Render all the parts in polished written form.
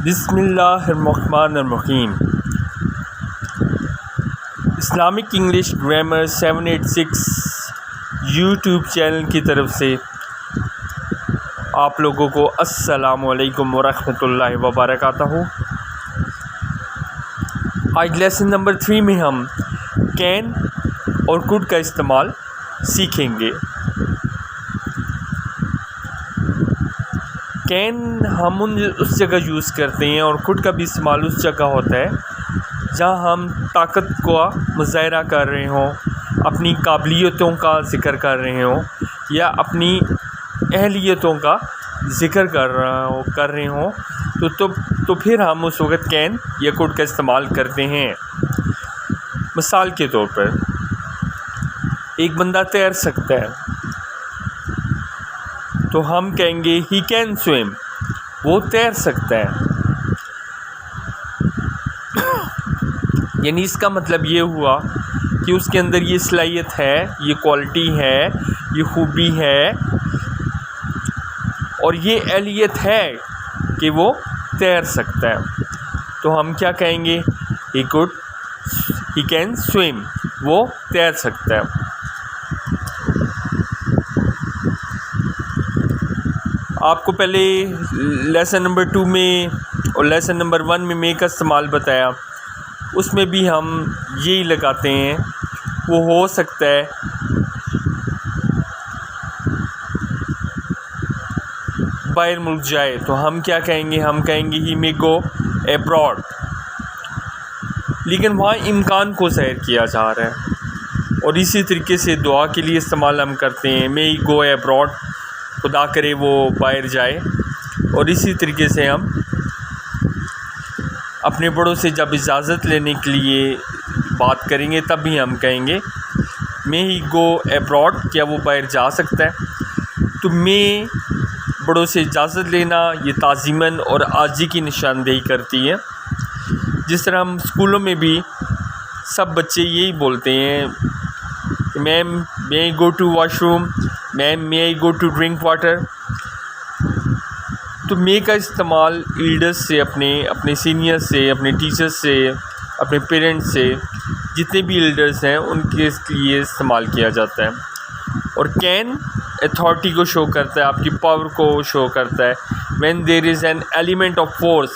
बिस्मिल्लाहिर्रहमानिर्रहीम। Islamic English grammar 786 YouTube channel की तरफ से आप लोगों को अस्सलामु अलैकुम वरहमतुल्लाहि वबरकातुहू। आज लेसन नंबर 3 में हम कैन और कुड का इस्तेमाल सीखेंगे। कैन हम उस जगह यूज़ करते हैं और कुड का भी इस्तेमाल उस जगह होता है जहाँ हम ताकत का मुज़ाहरा कर रहे हों, अपनी काबिलियतों का ज़िक्र कर रहे हों या अपनी अहलियतों का ज़िक्र कर रहे हों तो फिर हम उस वक़्त कैन या कुड का इस्तेमाल करते हैं। मिसाल के तौर पर एक बंदा तैर सकता है तो हम कहेंगे ही कैन स्विम, वो तैर सकता है। यानी इसका मतलब ये हुआ कि उसके अंदर ये सलाहियत है, ये क्वालिटी है, ये खूबी है और ये अहलियत है कि वो तैर सकता है। तो हम क्या कहेंगे, ही कैन स्विम, वो तैर सकता है। आपको पहले लेसन नंबर 2 में और लेसन नंबर 1 में मे का इस्तेमाल बताया, उसमें भी हम यही लगाते हैं। वो हो सकता है बाहर मुल्क जाए तो हम क्या कहेंगे, हम कहेंगे ही मे गो अब्रॉड। लेकिन वहाँ इम्कान को ज़ाहिर किया जा रहा है और इसी तरीके से दुआ के लिए इस्तेमाल हम करते हैं, मे ही गो अब्रॉड, खुदा करे वो बाहर जाए। और इसी तरीके से हम अपने बड़ों से जब इजाज़त लेने के लिए बात करेंगे तब भी हम कहेंगे मे ही गो अब्रॉड, क्या वो बाहर जा सकता है। तो मे बड़ों से इजाज़त लेना ये ताज़ीमन और आजी की निशानदेही करती है। जिस तरह हम स्कूलों में भी सब बच्चे यही बोलते हैं, ma'am may I go to washroom, ma'am may I go to drink water. तो मे का इस्तेमाल लीडर्स से, अपने सीनियर्स से, अपने टीचर्स से, अपने पेरेंट्स से, जितने भी लीडर्स हैं उनके लिए इस्तेमाल किया जाता है। और कैन अथॉरिटी को शो करता है, आपकी पावर को शो करता है। When there is an element of force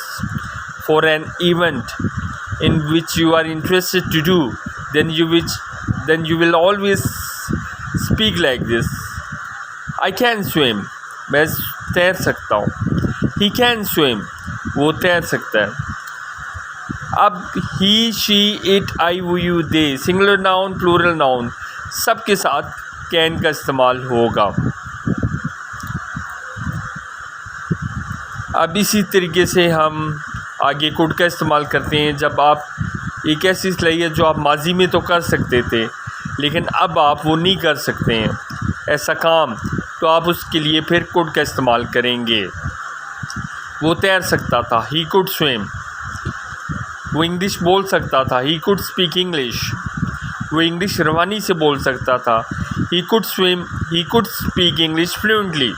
for an event in which you are interested to do, then you will always speak like this, I can swim, मैं तैर सकता हूँ। he can swim, वो तैर सकता है। अब he, she, it, I, you, they, singular noun, plural noun, सब के साथ कैन का इस्तेमाल होगा। अब इसी तरीके से हम आगे कुड का इस्तेमाल करते हैं। जब आप एक ऐसी सलाहियत जो आप माजी में तो कर सकते थे लेकिन अब आप वो नहीं कर सकते हैं ऐसा काम, तो आप उसके लिए फिर कुड का इस्तेमाल करेंगे। वो तैर सकता था, ही कुड स्विम। वो इंग्लिश बोल सकता था, ही कुड स्पीक इंग्लिश। वो इंग्लिश रवानी से बोल सकता था, he could swim, he could speak English fluently.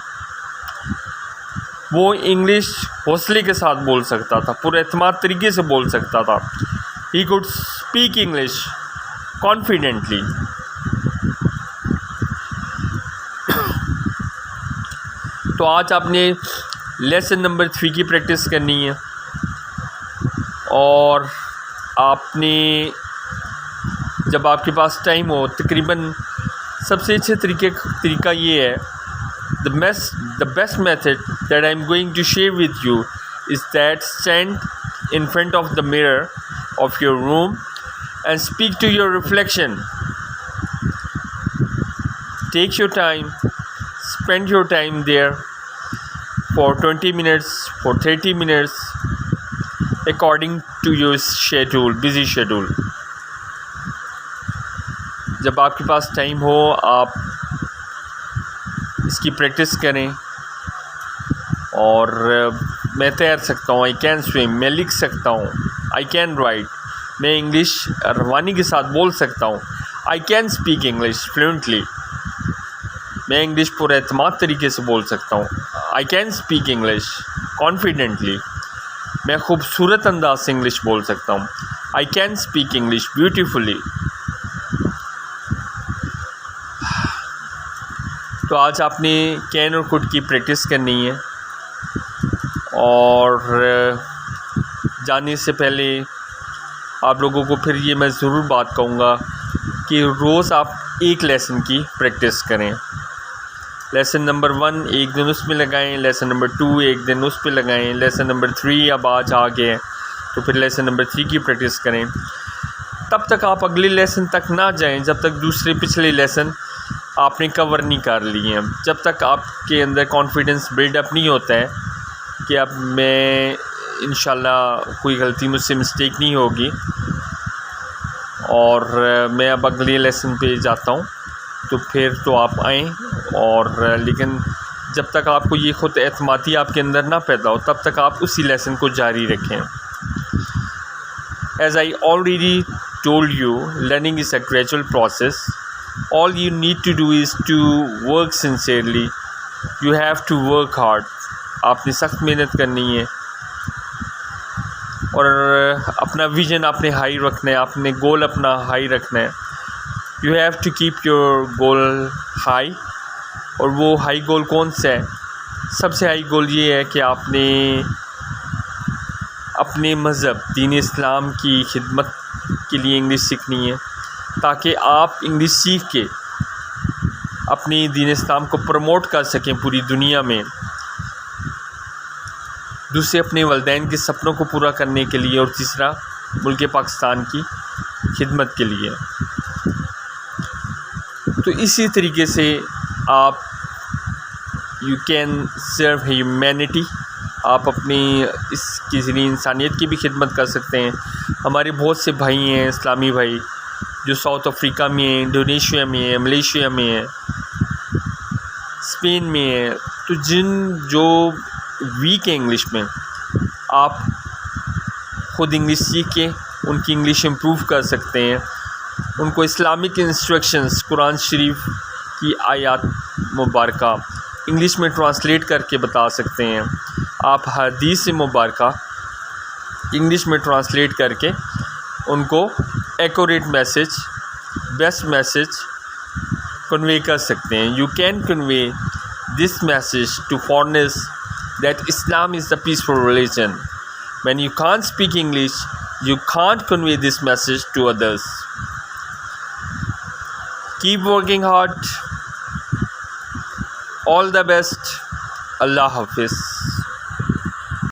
वो इंग्लिश हौसले के साथ बोल सकता था, पुरएतमाद तरीके से बोल सकता था। He could speak English confidently. तो आज आपने लेसन नंबर 3 की प्रैक्टिस करनी है और आपने जब आपके पास टाइम हो, तकरीबन सबसे अच्छे तरीका ये है, the best method that I'm going to share with you is that stand in front of the mirror of your room and speak to your reflection. Take your time, spend your time there for 20 minutes, for 30 minutes, according to your schedule, busy schedule. जब आपके पास time हो आप इसकी practice करें। और मैं तैर सकता हूँ, आई कैन स्विम, मैं लिख सकता हूँ, आई कैन राइट, मैं इंग्लिश रवानी के साथ बोल सकता हूँ, I can speak English fluently, मैं इंग्लिश पुरएतमाद तरीके से बोल सकता हूँ, I can speak English confidently. मैं खूबसूरत अंदाज से इंग्लिश बोल सकता हूँ। I can speak English beautifully. तो आज आपने कैन और कुड की प्रैक्टिस करनी है, और जाने से पहले आप लोगों को फिर ये मैं ज़रूर बात कहूँगा कि रोज़ आप एक लेसन की प्रैक्टिस करें। लेसन नंबर 1 एक दिन उस में लगाएं, लेसन नंबर 2 एक दिन उस पे लगाएं, लेसन नंबर 3 अब आज आ गए तो फिर लेसन नंबर 3 की प्रैक्टिस करें। तब तक आप अगले लेसन तक ना जाएं जब तक दूसरे पिछले लेसन आपने कवर नहीं कर लिए हैं। जब तक आपके अंदर कॉन्फिडेंस बिल्डअप नहीं होता है कि अब मैं इंशाल्लाह कोई गलती मुझसे मिस्टेक नहीं होगी और मैं अब अगले लेसन पे जाता हूँ, तो फिर तो आप आएँ। और लेकिन जब तक आपको ये ख़ुद एतमादी आपके अंदर ना पैदा हो तब तक आप उसी लेसन को जारी रखें। As I already told you, learning is a gradual process. All you need to do is to work sincerely. You have to work hard. आपने सख्त मेहनत करनी है और अपना विज़न आपने हाई रखना है, आपने गोल अपना हाई रखना है। You have to keep your goal high. और वो हाई गोल कौन सा है? सबसे हाई गोल ये है कि आपने अपने मज़हब दीन इस्लाम की खिदमत के लिए इंग्लिश सीखनी है, ताकि आप इंग्लिश सीख के अपनी दीन इस्लाम को प्रमोट कर सकें पूरी दुनिया में, दूसरे अपने वालिदैन के सपनों को पूरा करने के लिए, और तीसरा मुल्क पाकिस्तान की खिदमत के लिए। तो इसी तरीके से आप यू कैन सर्व ह्यूमैनिटी, आप अपनी इसकी ज़रिए इंसानियत की भी खिदमत कर सकते हैं। हमारे बहुत से भाई हैं इस्लामी भाई जो साउथ अफ्रीका में हैं, इंडोनेशिया में हैं, मलेशिया में हैं, स्पेन में हैं। तो जो वीक है इंग्लिश में, आप ख़ुद इंग्लिश सीख के उनकी इंग्लिश इम्प्रूव कर सकते हैं। उनको इस्लामिक इंस्ट्रक्शंस, कुरान शरीफ की आयत मुबारका इंग्लिश में ट्रांसलेट करके बता सकते हैं। आप हदीस मुबारका इंग्लिश में ट्रांसलेट करके उनको accurate message, best message convey कर सकते हैं। You can convey this message to foreigners that Islam is the peaceful religion. When you can't speak English, you can't convey this message to others. Keep working hard. All the best. Allah Hafiz.